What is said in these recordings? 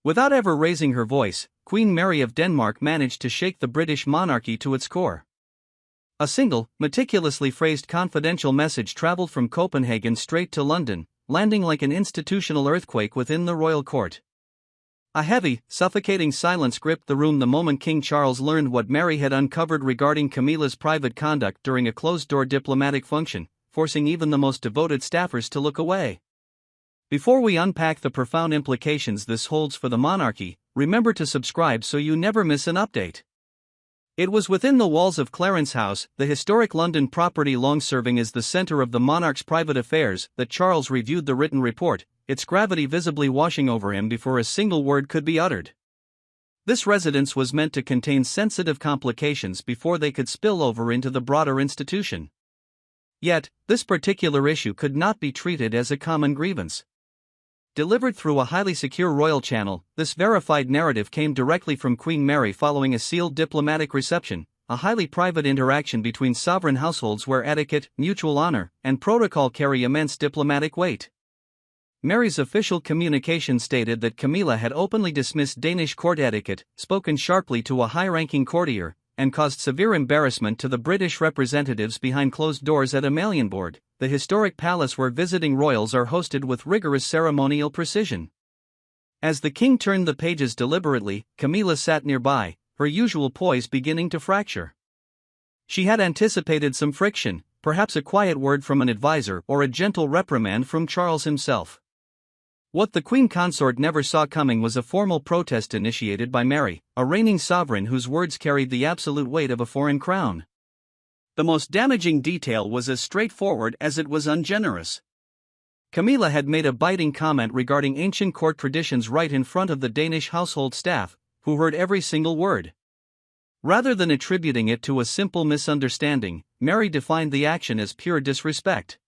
Without ever raising her voice, Queen Mary of Denmark managed to shake the British monarchy to its core. A single, meticulously phrased confidential message traveled from Copenhagen straight to London, landing like an institutional earthquake within the royal court. A heavy, suffocating silence gripped the room the moment King Charles learned what Mary had uncovered regarding Camilla's private conduct during a closed-door diplomatic function, forcing even the most devoted staffers to look away. Before we unpack the profound implications this holds for the monarchy, remember to subscribe so you never miss an update. It was within the walls of Clarence House, the historic London property long serving as the centre of the monarch's private affairs, that Charles reviewed the written report, its gravity visibly washing over him before a single word could be uttered. This residence was meant to contain sensitive complications before they could spill over into the broader institution. Yet, this particular issue could not be treated as a common grievance. Delivered through a highly secure royal channel, this verified narrative came directly from Queen Mary following a sealed diplomatic reception, a highly private interaction between sovereign households where etiquette, mutual honor, and protocol carry immense diplomatic weight. Mary's official communication stated that Camilla had openly dismissed Danish court etiquette, spoken sharply to a high-ranking courtier, and caused severe embarrassment to the British representatives behind closed doors at Amalienborg, the historic palace where visiting royals are hosted with rigorous ceremonial precision. As the king turned the pages deliberately, Camilla sat nearby, her usual poise beginning to fracture. She had anticipated some friction, perhaps a quiet word from an advisor or a gentle reprimand from Charles himself. What the Queen Consort never saw coming was a formal protest initiated by Mary, a reigning sovereign whose words carried the absolute weight of a foreign crown. The most damaging detail was as straightforward as it was ungenerous. Camilla had made a biting comment regarding ancient court traditions right in front of the Danish household staff, who heard every single word. Rather than attributing it to a simple misunderstanding, Mary defined the action as pure disrespect.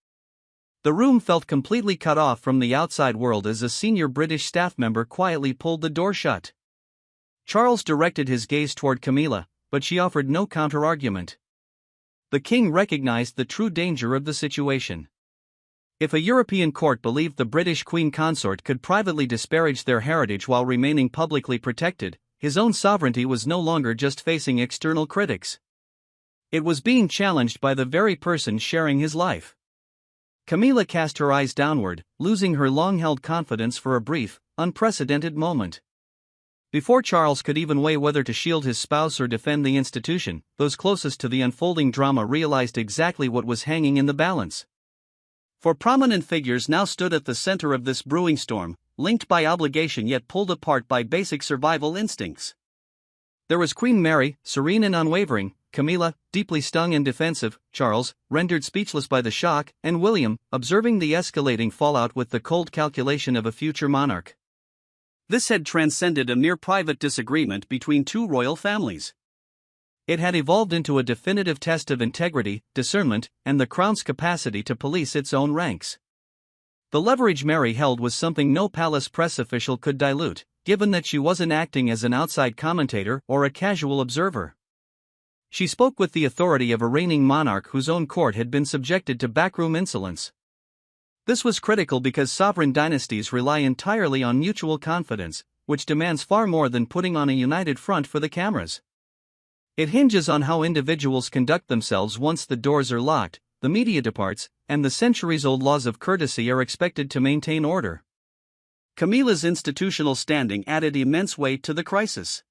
The room felt completely cut off from the outside world as a senior British staff member quietly pulled the door shut. Charles directed his gaze toward Camilla, but she offered no counter-argument. The king recognized the true danger of the situation. If a European court believed the British Queen Consort could privately disparage their heritage while remaining publicly protected, his own sovereignty was no longer just facing external critics. It was being challenged by the very person sharing his life. Camilla cast her eyes downward, losing her long-held confidence for a brief, unprecedented moment. Before Charles could even weigh whether to shield his spouse or defend the institution, those closest to the unfolding drama realized exactly what was hanging in the balance. For prominent figures now stood at the center of this brewing storm, linked by obligation yet pulled apart by basic survival instincts. There was Queen Mary, serene and unwavering; Camilla, deeply stung and defensive; Charles, rendered speechless by the shock; and William, observing the escalating fallout with the cold calculation of a future monarch. This had transcended a mere private disagreement between two royal families. It had evolved into a definitive test of integrity, discernment, and the crown's capacity to police its own ranks. The leverage Mary held was something no palace press official could dilute, given that she wasn't acting as an outside commentator or a casual observer. She spoke with the authority of a reigning monarch whose own court had been subjected to backroom insolence. This was critical because sovereign dynasties rely entirely on mutual confidence, which demands far more than putting on a united front for the cameras. It hinges on how individuals conduct themselves once the doors are locked, the media departs, and the centuries-old laws of courtesy are expected to maintain order. Camilla's institutional standing added immense weight to the crisis.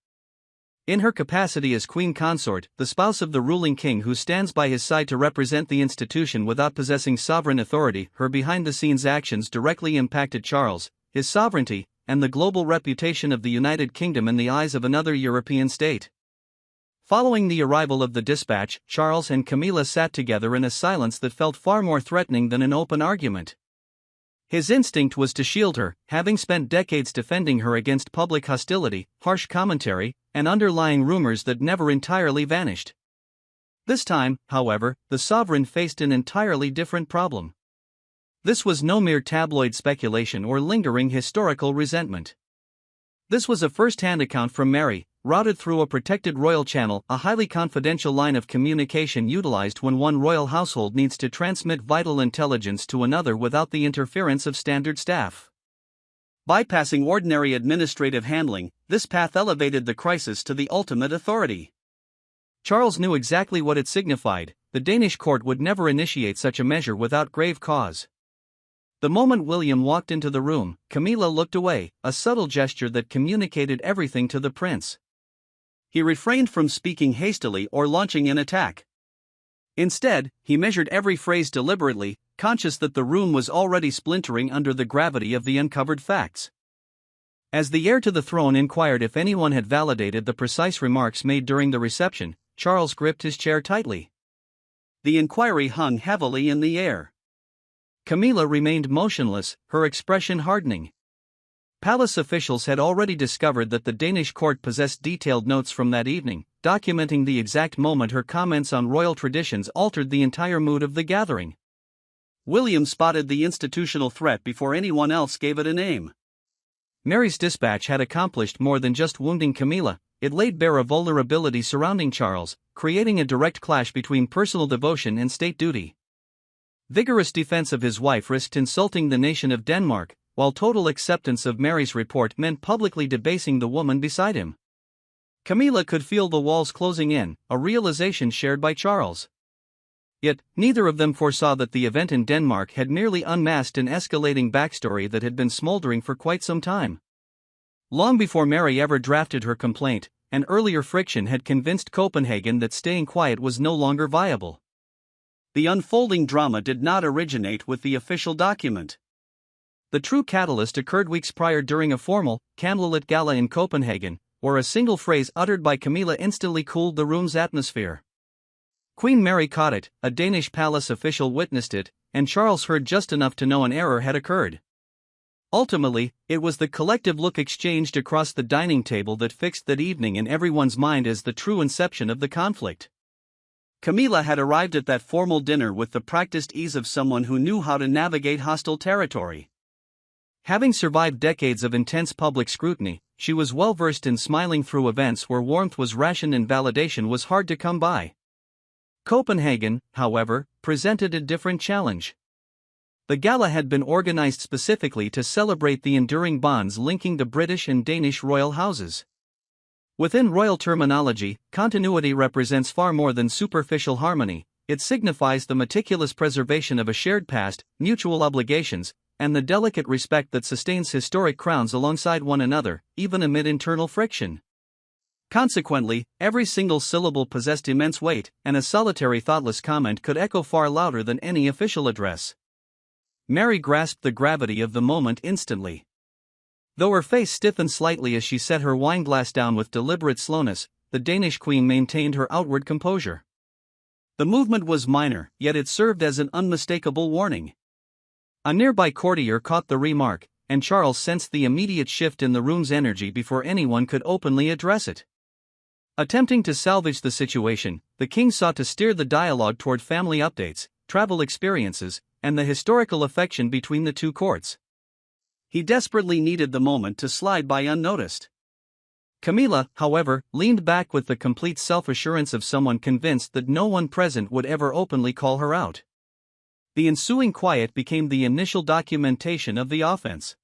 In her capacity as Queen Consort, the spouse of the ruling king who stands by his side to represent the institution without possessing sovereign authority, her behind-the-scenes actions directly impacted Charles, his sovereignty, and the global reputation of the United Kingdom in the eyes of another European state. Following the arrival of the dispatch, Charles and Camilla sat together in a silence that felt far more threatening than an open argument. His instinct was to shield her, having spent decades defending her against public hostility, harsh commentary, and underlying rumors that never entirely vanished. This time, however, the sovereign faced an entirely different problem. This was no mere tabloid speculation or lingering historical resentment. This was a first-hand account from Mary, routed through a protected royal channel, a highly confidential line of communication utilized when one royal household needs to transmit vital intelligence to another without the interference of standard staff. Bypassing ordinary administrative handling, this path elevated the crisis to the ultimate authority. Charles knew exactly what it signified: the Danish court would never initiate such a measure without grave cause. The moment William walked into the room, Camilla looked away, a subtle gesture that communicated everything to the prince. He refrained from speaking hastily or launching an attack. Instead, he measured every phrase deliberately, conscious that the room was already splintering under the gravity of the uncovered facts. As the heir to the throne inquired if anyone had validated the precise remarks made during the reception, Charles gripped his chair tightly. The inquiry hung heavily in the air. Camilla remained motionless, her expression hardening. Palace officials had already discovered that the Danish court possessed detailed notes from that evening, documenting the exact moment her comments on royal traditions altered the entire mood of the gathering. William spotted the institutional threat before anyone else gave it a name. Mary's dispatch had accomplished more than just wounding Camilla, it laid bare a vulnerability surrounding Charles, creating a direct clash between personal devotion and state duty. Vigorous defense of his wife risked insulting the nation of Denmark, while total acceptance of Mary's report meant publicly debasing the woman beside him. Camilla could feel the walls closing in, a realization shared by Charles. Yet, neither of them foresaw that the event in Denmark had merely unmasked an escalating backstory that had been smoldering for quite some time. Long before Mary ever drafted her complaint, an earlier friction had convinced Copenhagen that staying quiet was no longer viable. The unfolding drama did not originate with the official document. The true catalyst occurred weeks prior during a formal, candlelit gala in Copenhagen, where a single phrase uttered by Camilla instantly cooled the room's atmosphere. Queen Mary caught it, a Danish palace official witnessed it, and Charles heard just enough to know an error had occurred. Ultimately, it was the collective look exchanged across the dining table that fixed that evening in everyone's mind as the true inception of the conflict. Camilla had arrived at that formal dinner with the practiced ease of someone who knew how to navigate hostile territory. Having survived decades of intense public scrutiny, she was well versed in smiling through events where warmth was rationed and validation was hard to come by. Copenhagen, however, presented a different challenge. The gala had been organized specifically to celebrate the enduring bonds linking the British and Danish royal houses. Within royal terminology, continuity represents far more than superficial harmony. It signifies the meticulous preservation of a shared past, mutual obligations, and the delicate respect that sustains historic crowns alongside one another, even amid internal friction. Consequently, every single syllable possessed immense weight, and a solitary thoughtless comment could echo far louder than any official address. Mary grasped the gravity of the moment instantly. Though her face stiffened slightly as she set her wineglass down with deliberate slowness, the Danish queen maintained her outward composure. The movement was minor, yet it served as an unmistakable warning. A nearby courtier caught the remark, and Charles sensed the immediate shift in the room's energy before anyone could openly address it. Attempting to salvage the situation, the king sought to steer the dialogue toward family updates, travel experiences, and the historical affection between the two courts. He desperately needed the moment to slide by unnoticed. Camilla, however, leaned back with the complete self-assurance of someone convinced that no one present would ever openly call her out. The ensuing quiet became the initial documentation of the offense.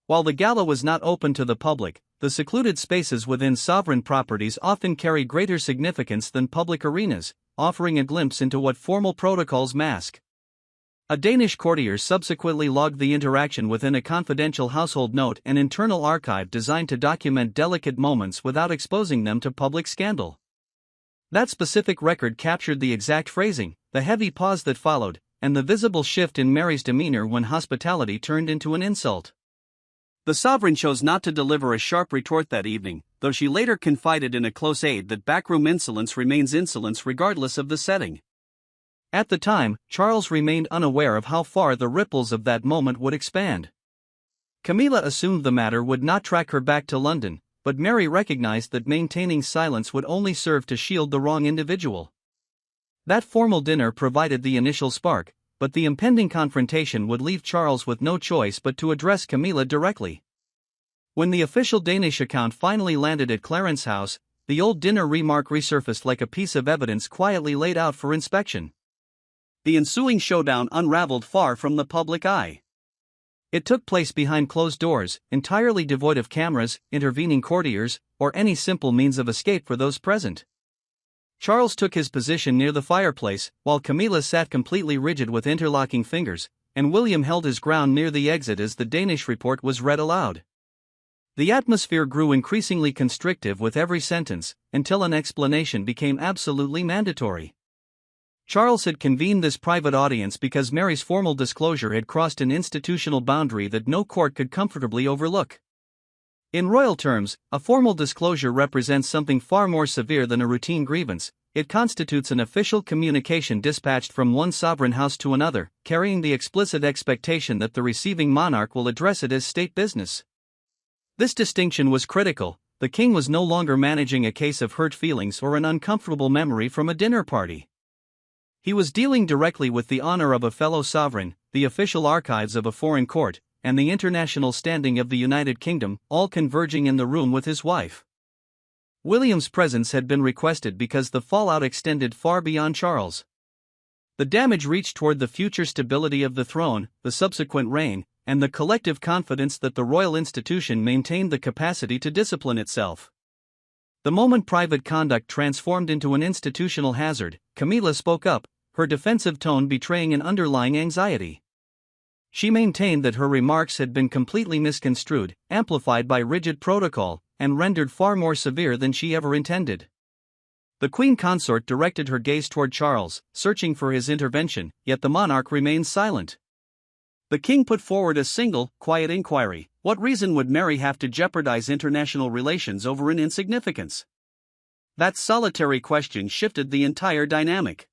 While the gala was not open to the public, the secluded spaces within sovereign properties often carry greater significance than public arenas, offering a glimpse into what formal protocols mask. A Danish courtier subsequently logged the interaction within a confidential household note, an internal archive designed to document delicate moments without exposing them to public scandal. That specific record captured the exact phrasing, the heavy pause that followed, and the visible shift in Mary's demeanor when hospitality turned into an insult. The sovereign chose not to deliver a sharp retort that evening, though she later confided in a close aide that backroom insolence remains insolence regardless of the setting. At the time, Charles remained unaware of how far the ripples of that moment would expand. Camilla assumed the matter would not track her back to London, but Mary recognized that maintaining silence would only serve to shield the wrong individual. That formal dinner provided the initial spark, but the impending confrontation would leave Charles with no choice but to address Camilla directly. When the official Danish account finally landed at Clarence House, the old dinner remark resurfaced like a piece of evidence quietly laid out for inspection. The ensuing showdown unraveled far from the public eye. It took place behind closed doors, entirely devoid of cameras, intervening courtiers, or any simple means of escape for those present. Charles took his position near the fireplace, while Camilla sat completely rigid with interlocking fingers, and William held his ground near the exit as the Danish report was read aloud. The atmosphere grew increasingly constrictive with every sentence, until an explanation became absolutely mandatory. Charles had convened this private audience because Mary's formal disclosure had crossed an institutional boundary that no court could comfortably overlook. In royal terms, a formal disclosure represents something far more severe than a routine grievance. It constitutes an official communication dispatched from one sovereign house to another, carrying the explicit expectation that the receiving monarch will address it as state business. This distinction was critical. The king was no longer managing a case of hurt feelings or an uncomfortable memory from a dinner party. He was dealing directly with the honor of a fellow sovereign, the official archives of a foreign court, and the international standing of the United Kingdom, all converging in the room with his wife. William's presence had been requested because the fallout extended far beyond Charles. The damage reached toward the future stability of the throne, the subsequent reign, and the collective confidence that the royal institution maintained the capacity to discipline itself. The moment private conduct transformed into an institutional hazard, Camilla spoke up, her defensive tone betraying an underlying anxiety. She maintained that her remarks had been completely misconstrued, amplified by rigid protocol, and rendered far more severe than she ever intended. The queen consort directed her gaze toward Charles, searching for his intervention, yet the monarch remained silent. The king put forward a single, quiet inquiry: what reason would Mary have to jeopardize international relations over an insignificance? That solitary question shifted the entire dynamic.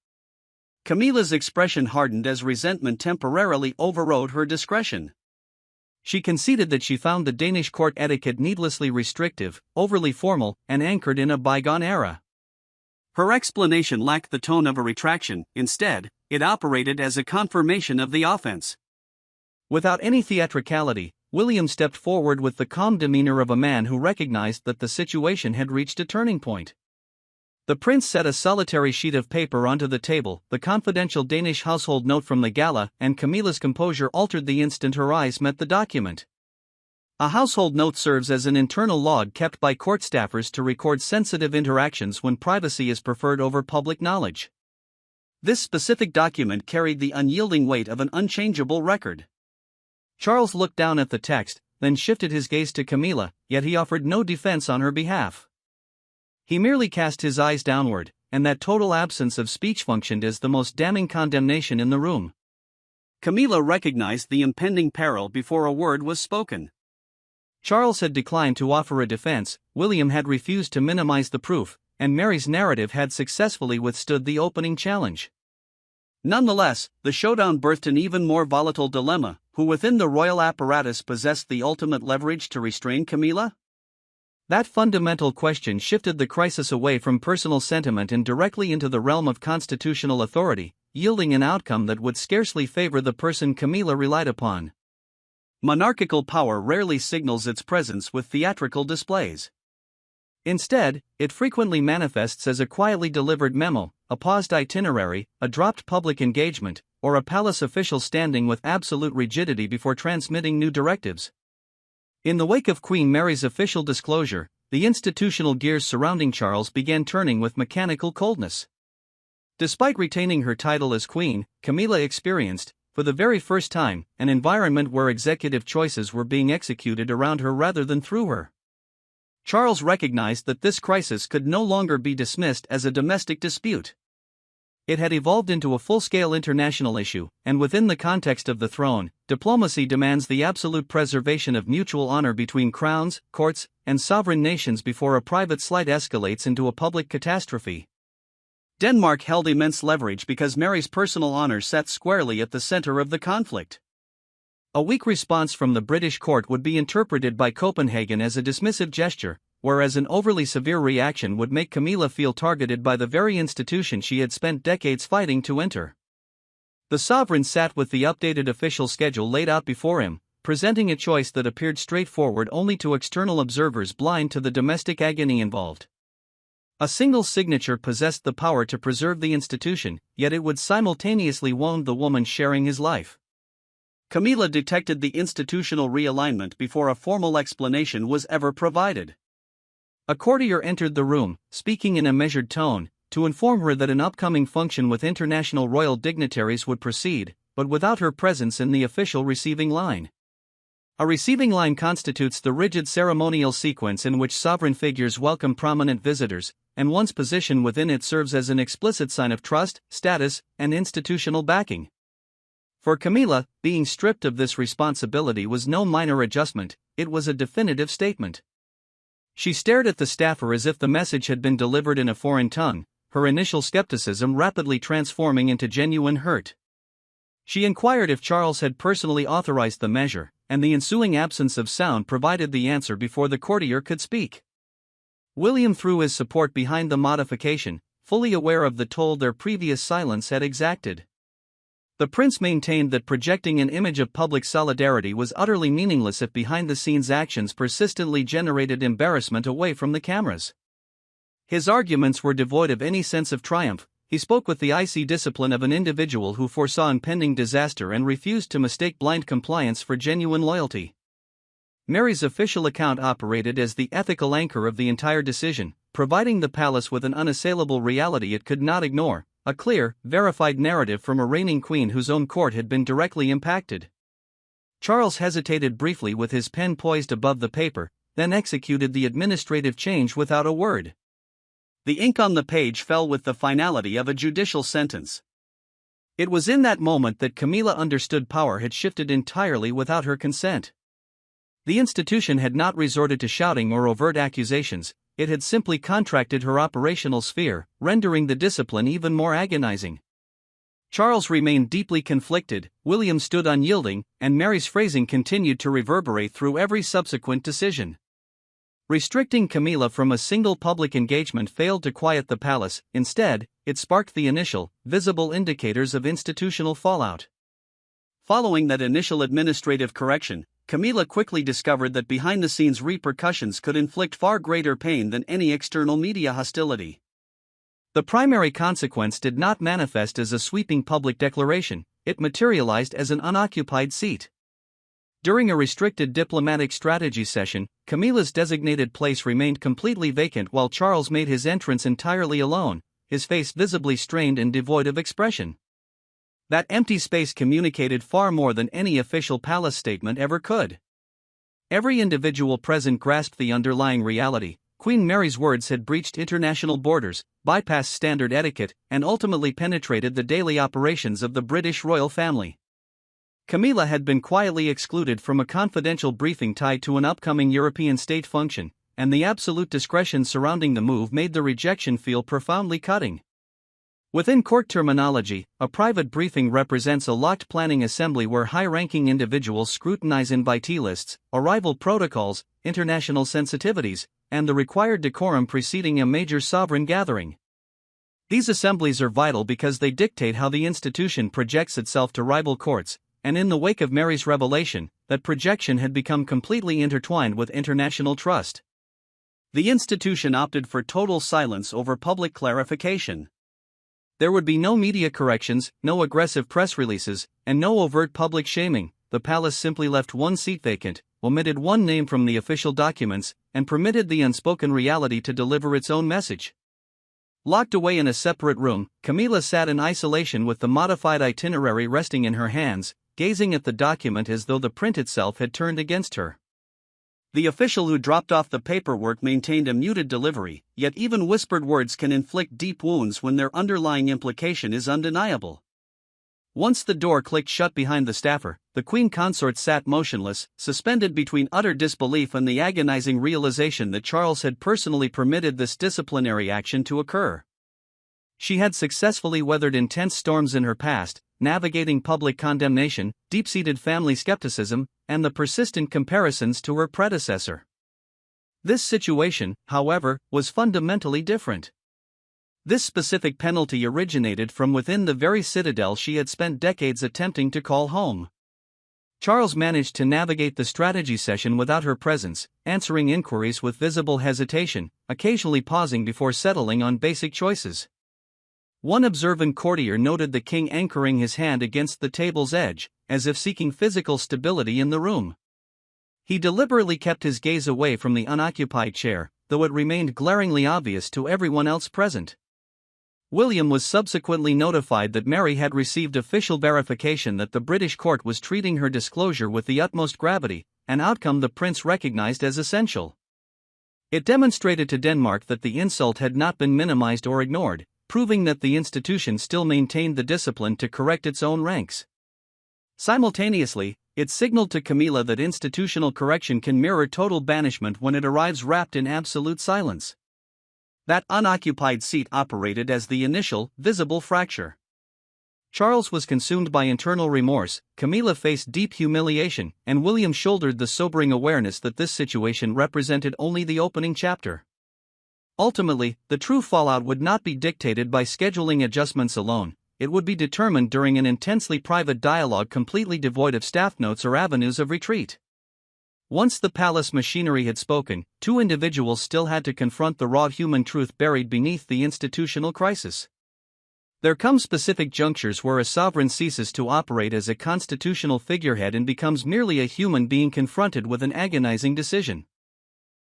Camilla's expression hardened as resentment temporarily overrode her discretion. She conceded that she found the Danish court etiquette needlessly restrictive, overly formal, and anchored in a bygone era. Her explanation lacked the tone of a retraction. Instead, it operated as a confirmation of the offense. Without any theatricality, William stepped forward with the calm demeanor of a man who recognized that the situation had reached a turning point. The prince set a solitary sheet of paper onto the table, the confidential Danish household note from the gala, and Camilla's composure altered the instant her eyes met the document. A household note serves as an internal log kept by court staffers to record sensitive interactions when privacy is preferred over public knowledge. This specific document carried the unyielding weight of an unchangeable record. Charles looked down at the text, then shifted his gaze to Camilla, yet he offered no defense on her behalf. He merely cast his eyes downward, and that total absence of speech functioned as the most damning condemnation in the room. Camilla recognized the impending peril before a word was spoken. Charles had declined to offer a defense, William had refused to minimize the proof, and Mary's narrative had successfully withstood the opening challenge. Nonetheless, the showdown birthed an even more volatile dilemma: who within the royal apparatus possessed the ultimate leverage to restrain Camilla? That fundamental question shifted the crisis away from personal sentiment and directly into the realm of constitutional authority, yielding an outcome that would scarcely favor the person Camilla relied upon. Monarchical power rarely signals its presence with theatrical displays. Instead, it frequently manifests as a quietly delivered memo, a paused itinerary, a dropped public engagement, or a palace official standing with absolute rigidity before transmitting new directives. In the wake of Queen Mary's official disclosure, the institutional gears surrounding Charles began turning with mechanical coldness. Despite retaining her title as queen, Camilla experienced, for the very first time, an environment where executive choices were being executed around her rather than through her. Charles recognized that this crisis could no longer be dismissed as a domestic dispute. It had evolved into a full-scale international issue, and within the context of the throne, diplomacy demands the absolute preservation of mutual honor between crowns, courts, and sovereign nations before a private slight escalates into a public catastrophe. Denmark held immense leverage because Mary's personal honor sat squarely at the center of the conflict. A weak response from the British court would be interpreted by Copenhagen as a dismissive gesture, whereas an overly severe reaction would make Camilla feel targeted by the very institution she had spent decades fighting to enter. The sovereign sat with the updated official schedule laid out before him, presenting a choice that appeared straightforward only to external observers blind to the domestic agony involved. A single signature possessed the power to preserve the institution, yet it would simultaneously wound the woman sharing his life. Camilla detected the institutional realignment before a formal explanation was ever provided. A courtier entered the room, speaking in a measured tone, to inform her that an upcoming function with international royal dignitaries would proceed, but without her presence in the official receiving line. A receiving line constitutes the rigid ceremonial sequence in which sovereign figures welcome prominent visitors, and one's position within it serves as an explicit sign of trust, status, and institutional backing. For Camilla, being stripped of this responsibility was no minor adjustment, it was a definitive statement. She stared at the staffer as if the message had been delivered in a foreign tongue, her initial skepticism rapidly transforming into genuine hurt. She inquired if Charles had personally authorized the measure, and the ensuing absence of sound provided the answer before the courtier could speak. William threw his support behind the modification, fully aware of the toll their previous silence had exacted. The prince maintained that projecting an image of public solidarity was utterly meaningless if behind-the-scenes actions persistently generated embarrassment away from the cameras. His arguments were devoid of any sense of triumph. He spoke with the icy discipline of an individual who foresaw impending disaster and refused to mistake blind compliance for genuine loyalty. Mary's official account operated as the ethical anchor of the entire decision, providing the palace with an unassailable reality it could not ignore, a clear, verified narrative from a reigning queen whose own court had been directly impacted. Charles hesitated briefly with his pen poised above the paper, then executed the administrative change without a word. The ink on the page fell with the finality of a judicial sentence. It was in that moment that Camilla understood power had shifted entirely without her consent. The institution had not resorted to shouting or overt accusations, it had simply contracted her operational sphere, rendering the discipline even more agonizing. Charles remained deeply conflicted, William stood unyielding, and Mary's phrasing continued to reverberate through every subsequent decision. Restricting Camilla from a single public engagement failed to quiet the palace, instead, it sparked the initial, visible indicators of institutional fallout. Following that initial administrative correction, Camilla quickly discovered that behind-the-scenes repercussions could inflict far greater pain than any external media hostility. The primary consequence did not manifest as a sweeping public declaration, it materialized as an unoccupied seat. During a restricted diplomatic strategy session, Camilla's designated place remained completely vacant while Charles made his entrance entirely alone, his face visibly strained and devoid of expression. That empty space communicated far more than any official palace statement ever could. Every individual present grasped the underlying reality. Queen Mary's words had breached international borders, bypassed standard etiquette, and ultimately penetrated the daily operations of the British royal family. Camilla had been quietly excluded from a confidential briefing tied to an upcoming European state function, and the absolute discretion surrounding the move made the rejection feel profoundly cutting. Within court terminology, a private briefing represents a locked planning assembly where high-ranking individuals scrutinize invitee lists, arrival protocols, international sensitivities, and the required decorum preceding a major sovereign gathering. These assemblies are vital because they dictate how the institution projects itself to rival courts, and in the wake of Mary's revelation, that projection had become completely intertwined with international trust. The institution opted for total silence over public clarification. There would be no media corrections, no aggressive press releases, and no overt public shaming. The palace simply left one seat vacant, omitted one name from the official documents, and permitted the unspoken reality to deliver its own message. Locked away in a separate room, Camilla sat in isolation with the modified itinerary resting in her hands, gazing at the document as though the print itself had turned against her. The official who dropped off the paperwork maintained a muted delivery, yet even whispered words can inflict deep wounds when their underlying implication is undeniable. Once the door clicked shut behind the staffer, the queen consort sat motionless, suspended between utter disbelief and the agonizing realization that Charles had personally permitted this disciplinary action to occur. She had successfully weathered intense storms in her past, navigating public condemnation, deep-seated family skepticism, and the persistent comparisons to her predecessor. This situation, however, was fundamentally different. This specific penalty originated from within the very citadel she had spent decades attempting to call home. Charles managed to navigate the strategy session without her presence, answering inquiries with visible hesitation, occasionally pausing before settling on basic choices. One observant courtier noted the king anchoring his hand against the table's edge, as if seeking physical stability in the room. He deliberately kept his gaze away from the unoccupied chair, though it remained glaringly obvious to everyone else present. William was subsequently notified that Mary had received official verification that the British court was treating her disclosure with the utmost gravity, an outcome the prince recognized as essential. It demonstrated to Denmark that the insult had not been minimized or ignored, proving that the institution still maintained the discipline to correct its own ranks. Simultaneously, it signaled to Camilla that institutional correction can mirror total banishment when it arrives wrapped in absolute silence. That unoccupied seat operated as the initial, visible fracture. Charles was consumed by internal remorse, Camilla faced deep humiliation, and William shouldered the sobering awareness that this situation represented only the opening chapter. Ultimately, the true fallout would not be dictated by scheduling adjustments alone, it would be determined during an intensely private dialogue completely devoid of staff notes or avenues of retreat. Once the palace machinery had spoken, two individuals still had to confront the raw human truth buried beneath the institutional crisis. There come specific junctures where a sovereign ceases to operate as a constitutional figurehead and becomes merely a human being confronted with an agonizing decision.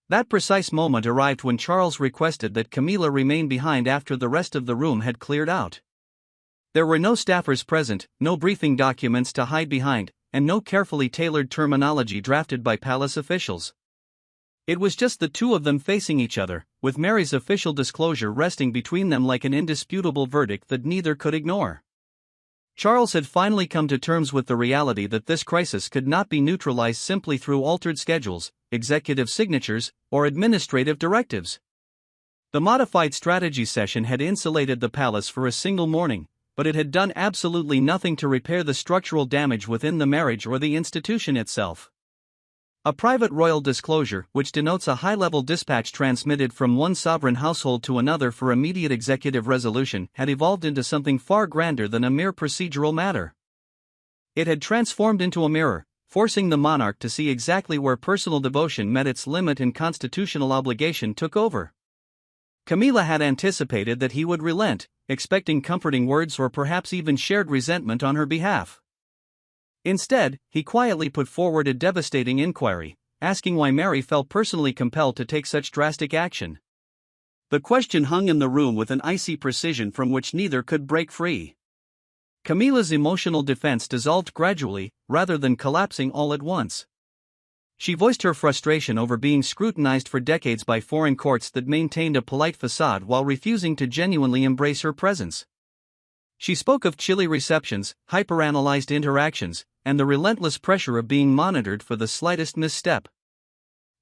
That precise moment arrived when Charles requested that Camilla remain behind after the rest of the room had cleared out. There were no staffers present, no briefing documents to hide behind, and no carefully tailored terminology drafted by palace officials. It was just the two of them facing each other, with Mary's official disclosure resting between them like an indisputable verdict that neither could ignore. Charles had finally come to terms with the reality that this crisis could not be neutralized simply through altered schedules, executive signatures, or administrative directives. The modified strategy session had insulated the palace for a single morning, but it had done absolutely nothing to repair the structural damage within the marriage or the institution itself. A private royal disclosure, which denotes a high-level dispatch transmitted from one sovereign household to another for immediate executive resolution, had evolved into something far grander than a mere procedural matter. It had transformed into a mirror, forcing the monarch to see exactly where personal devotion met its limit and constitutional obligation took over. Camilla had anticipated that he would relent, expecting comforting words or perhaps even shared resentment on her behalf. Instead, he quietly put forward a devastating inquiry, asking why Mary felt personally compelled to take such drastic action. The question hung in the room with an icy precision from which neither could break free. Camilla's emotional defense dissolved gradually, rather than collapsing all at once. She voiced her frustration over being scrutinized for decades by foreign courts that maintained a polite facade while refusing to genuinely embrace her presence. She spoke of chilly receptions, hyperanalyzed interactions, and the relentless pressure of being monitored for the slightest misstep.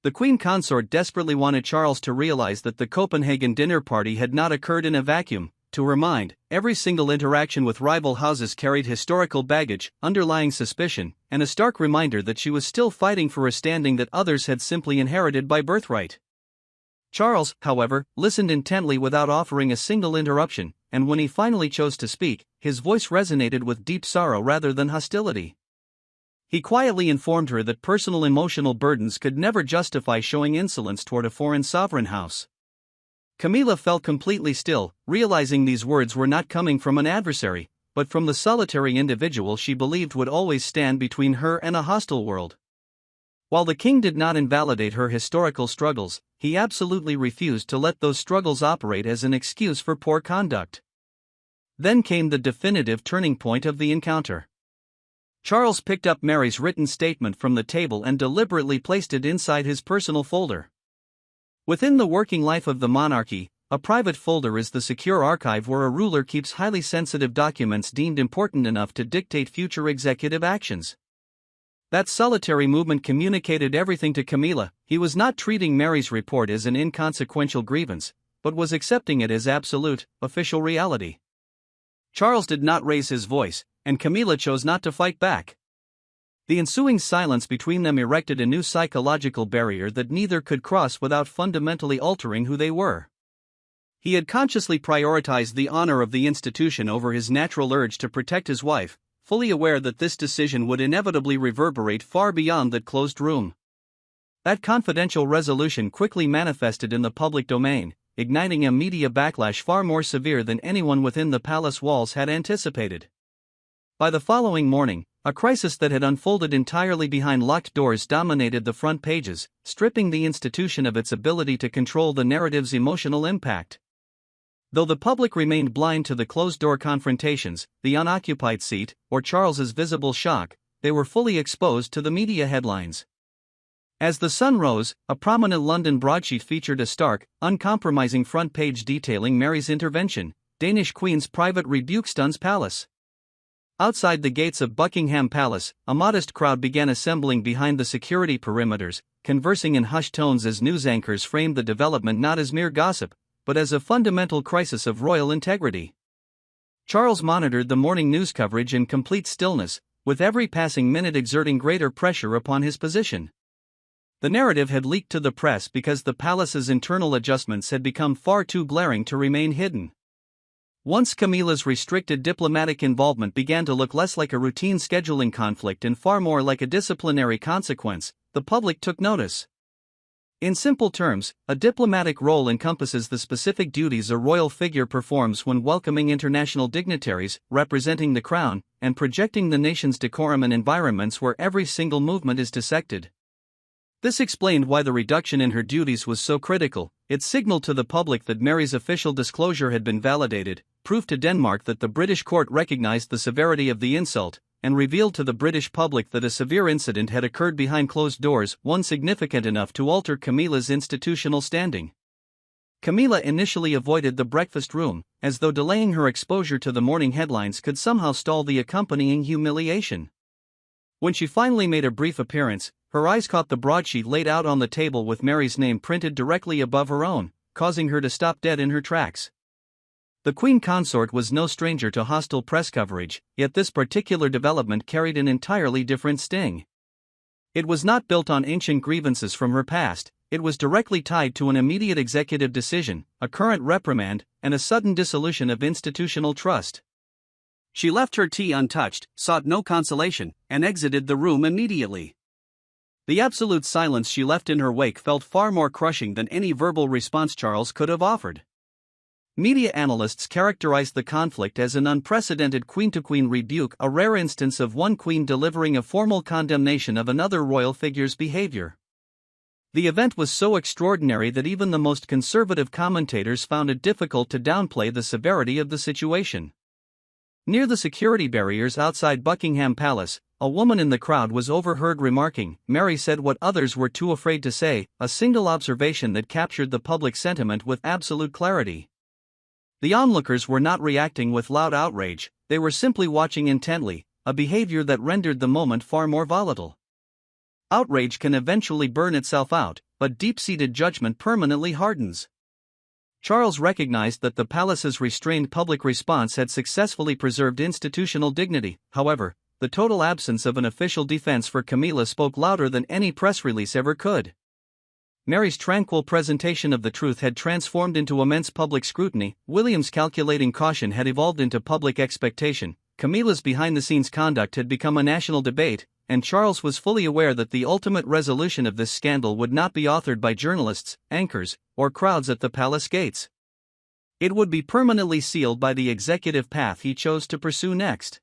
The Queen Consort desperately wanted Charles to realize that the Copenhagen dinner party had not occurred in a vacuum. To her mind, every single interaction with rival houses carried historical baggage, underlying suspicion, and a stark reminder that she was still fighting for a standing that others had simply inherited by birthright. Charles, however, listened intently without offering a single interruption, and when he finally chose to speak, his voice resonated with deep sorrow rather than hostility. He quietly informed her that personal emotional burdens could never justify showing insolence toward a foreign sovereign house. Camilla felt completely still, realizing these words were not coming from an adversary, but from the solitary individual she believed would always stand between her and a hostile world. While the king did not invalidate her historical struggles, he absolutely refused to let those struggles operate as an excuse for poor conduct. Then came the definitive turning point of the encounter. Charles picked up Mary's written statement from the table and deliberately placed it inside his personal folder. Within the working life of the monarchy, a private folder is the secure archive where a ruler keeps highly sensitive documents deemed important enough to dictate future executive actions. That solitary movement communicated everything to Camilla. He was not treating Mary's report as an inconsequential grievance, but was accepting it as absolute, official reality. Charles did not raise his voice, and Camilla chose not to fight back. The ensuing silence between them erected a new psychological barrier that neither could cross without fundamentally altering who they were. He had consciously prioritized the honor of the institution over his natural urge to protect his wife, fully aware that this decision would inevitably reverberate far beyond that closed room. That confidential resolution quickly manifested in the public domain, igniting a media backlash far more severe than anyone within the palace walls had anticipated. By the following morning, a crisis that had unfolded entirely behind locked doors dominated the front pages, stripping the institution of its ability to control the narrative's emotional impact. Though the public remained blind to the closed-door confrontations, the unoccupied seat, or Charles's visible shock, they were fully exposed to the media headlines. As the sun rose, a prominent London broadsheet featured a stark, uncompromising front page detailing Mary's intervention. Danish Queen's private rebuke stuns palace. Outside the gates of Buckingham Palace, a modest crowd began assembling behind the security perimeters, conversing in hushed tones as news anchors framed the development not as mere gossip, but as a fundamental crisis of royal integrity. Charles monitored the morning news coverage in complete stillness, with every passing minute exerting greater pressure upon his position. The narrative had leaked to the press because the palace's internal adjustments had become far too glaring to remain hidden. Once Camilla's restricted diplomatic involvement began to look less like a routine scheduling conflict and far more like a disciplinary consequence, the public took notice. In simple terms, a diplomatic role encompasses the specific duties a royal figure performs when welcoming international dignitaries, representing the crown, and projecting the nation's decorum in environments where every single movement is dissected. This explained why the reduction in her duties was so critical. It signaled to the public that Mary's official disclosure had been validated, proved to Denmark that the British court recognized the severity of the insult, and revealed to the British public that a severe incident had occurred behind closed doors, one significant enough to alter Camilla's institutional standing. Camilla initially avoided the breakfast room, as though delaying her exposure to the morning headlines could somehow stall the accompanying humiliation. When she finally made a brief appearance, her eyes caught the broadsheet laid out on the table with Mary's name printed directly above her own, causing her to stop dead in her tracks. The Queen Consort was no stranger to hostile press coverage, yet this particular development carried an entirely different sting. It was not built on ancient grievances from her past, it was directly tied to an immediate executive decision, a current reprimand, and a sudden dissolution of institutional trust. She left her tea untouched, sought no consolation, and exited the room immediately. The absolute silence she left in her wake felt far more crushing than any verbal response Charles could have offered. Media analysts characterized the conflict as an unprecedented queen-to-queen rebuke, a rare instance of one queen delivering a formal condemnation of another royal figure's behavior. The event was so extraordinary that even the most conservative commentators found it difficult to downplay the severity of the situation. Near the security barriers outside Buckingham Palace, a woman in the crowd was overheard remarking, "Mary said what others were too afraid to say," a single observation that captured the public sentiment with absolute clarity. The onlookers were not reacting with loud outrage, they were simply watching intently, a behavior that rendered the moment far more volatile. Outrage can eventually burn itself out, but deep-seated judgment permanently hardens. Charles recognized that the palace's restrained public response had successfully preserved institutional dignity. However, the total absence of an official defense for Camilla spoke louder than any press release ever could. Mary's tranquil presentation of the truth had transformed into immense public scrutiny, William's calculating caution had evolved into public expectation, Camilla's behind-the-scenes conduct had become a national debate, and Charles was fully aware that the ultimate resolution of this scandal would not be authored by journalists, anchors, or crowds at the palace gates. It would be permanently sealed by the executive path he chose to pursue next.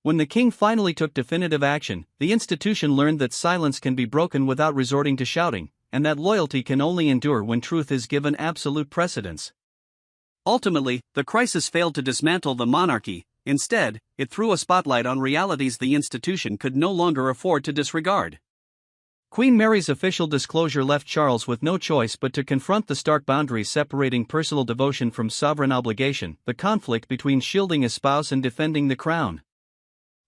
When the king finally took definitive action, the institution learned that silence can be broken without resorting to shouting, and that loyalty can only endure when truth is given absolute precedence. Ultimately, the crisis failed to dismantle the monarchy. Instead, it threw a spotlight on realities the institution could no longer afford to disregard. Queen Mary's official disclosure left Charles with no choice but to confront the stark boundaries separating personal devotion from sovereign obligation, the conflict between shielding a spouse and defending the crown.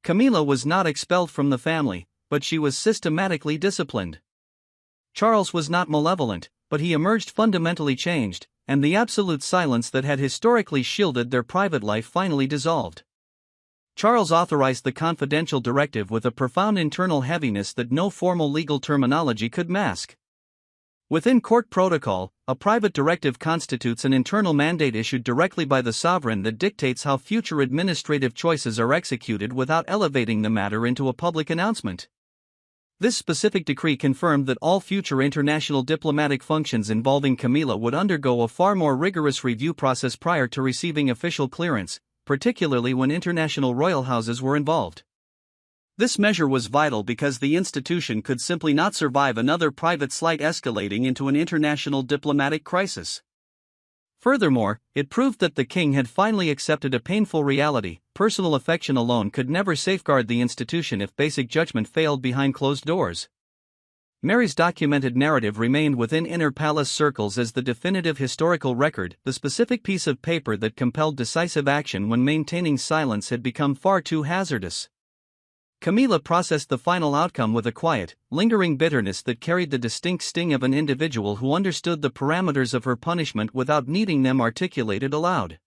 Camilla was not expelled from the family, but she was systematically disciplined. Charles was not malevolent, but he emerged fundamentally changed, and the absolute silence that had historically shielded their private life finally dissolved. Charles authorized the confidential directive with a profound internal heaviness that no formal legal terminology could mask. Within court protocol, a private directive constitutes an internal mandate issued directly by the sovereign that dictates how future administrative choices are executed without elevating the matter into a public announcement. This specific decree confirmed that all future international diplomatic functions involving Camilla would undergo a far more rigorous review process prior to receiving official clearance, particularly when international royal houses were involved. This measure was vital because the institution could simply not survive another private slight escalating into an international diplomatic crisis. Furthermore, it proved that the king had finally accepted a painful reality: personal affection alone could never safeguard the institution if basic judgment failed behind closed doors. Mary's documented narrative remained within inner palace circles as the definitive historical record, the specific piece of paper that compelled decisive action when maintaining silence had become far too hazardous. Camilla processed the final outcome with a quiet, lingering bitterness that carried the distinct sting of an individual who understood the parameters of her punishment without needing them articulated aloud.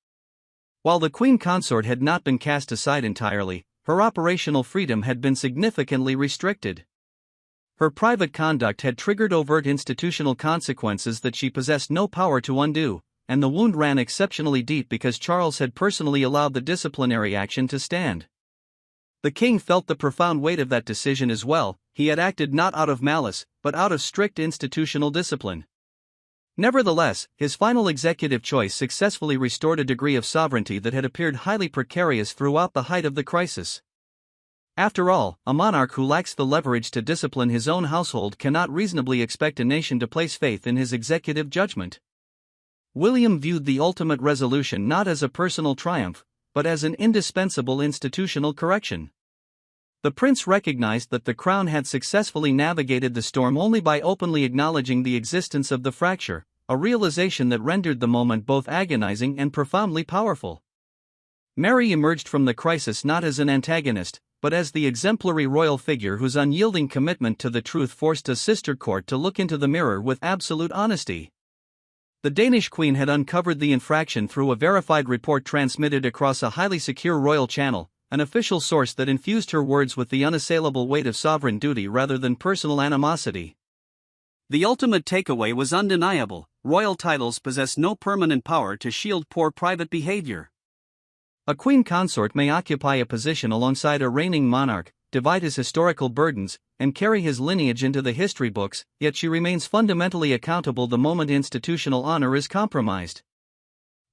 While the queen consort had not been cast aside entirely, her operational freedom had been significantly restricted. Her private conduct had triggered overt institutional consequences that she possessed no power to undo, and the wound ran exceptionally deep because Charles had personally allowed the disciplinary action to stand. The king felt the profound weight of that decision as well. He had acted not out of malice, but out of strict institutional discipline. Nevertheless, his final executive choice successfully restored a degree of sovereignty that had appeared highly precarious throughout the height of the crisis. After all, a monarch who lacks the leverage to discipline his own household cannot reasonably expect a nation to place faith in his executive judgment. William viewed the ultimate resolution not as a personal triumph, but as an indispensable institutional correction. The prince recognized that the crown had successfully navigated the storm only by openly acknowledging the existence of the fracture, a realization that rendered the moment both agonizing and profoundly powerful. Mary emerged from the crisis not as an antagonist, but as the exemplary royal figure whose unyielding commitment to the truth forced a sister court to look into the mirror with absolute honesty. The Danish queen had uncovered the infraction through a verified report transmitted across a highly secure royal channel, an official source that infused her words with the unassailable weight of sovereign duty rather than personal animosity. The ultimate takeaway was undeniable: royal titles possess no permanent power to shield poor private behavior. A queen consort may occupy a position alongside a reigning monarch, divide his historical burdens, and carry his lineage into the history books, yet she remains fundamentally accountable the moment institutional honor is compromised.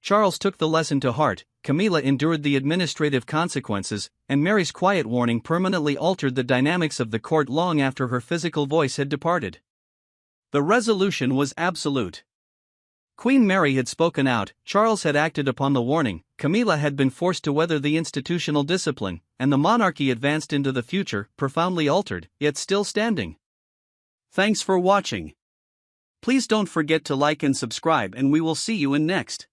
Charles took the lesson to heart, Camilla endured the administrative consequences, and Mary's quiet warning permanently altered the dynamics of the court long after her physical voice had departed. The resolution was absolute. Queen Mary had spoken out, Charles had acted upon the warning, Camilla had been forced to weather the institutional discipline, and the monarchy advanced into the future, profoundly altered, yet still standing. Thanks for watching. Please don't forget to like and subscribe, and we will see you in next.